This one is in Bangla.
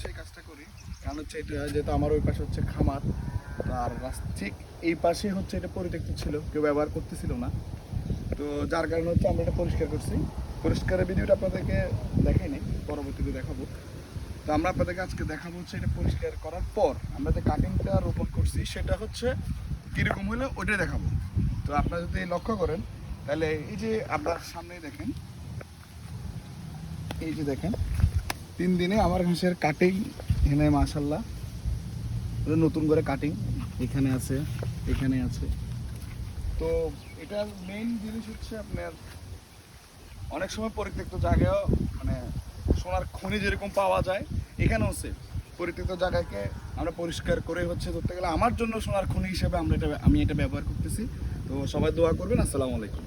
হচ্ছে এই কাজটা করি, কারণ হচ্ছে এটা যেহেতু আমার ওই পাশে হচ্ছে খামার, আর ঠিক এই পাশে হচ্ছে এটা পরিত্যক্ত ছিল, কেউ ব্যবহার করতেছিল না। তো যার কারণে হচ্ছে আমরা এটা পরিষ্কার করছি। পরিষ্কারের ভিডিওটা আপনাদেরকে দেখাই নাই, পরবর্তীতে দেখাবো। তো আমরা আপনাদেরকে আজকে দেখাবো হচ্ছে এটা পরিষ্কার করার পর আমরা যে কাটিংটা রোপণ করছি সেটা হচ্ছে কীরকম হলে ওইটাই দেখাবো। তো আপনারা যদি লক্ষ্য করেন তাহলে এই যে আপনার সামনেই দেখেন, এই যে দেখেন 3 দিনে আমার ঘাসের কাটিং এখানে মাশাল্লাহ নতুন করে কাটিং এখানে আছে, এখানে আছে। তো এটার মেইন জিনিস হচ্ছে আপনার অনেক সময় পরিত্যক্ত জায়গায়ও মানে সোনার খনি যেরকম পাওয়া যায় এখানেও আছে পরিত্যক্ত জায়গাকে আমরা পরিষ্কার করে হচ্ছে ধরতে গেলে আমার জন্য সোনার খনি হিসেবে আমি এটা ব্যবহার করতেছি। তো সবাই দোয়া করবেন। আসসালামু আলাইকুম।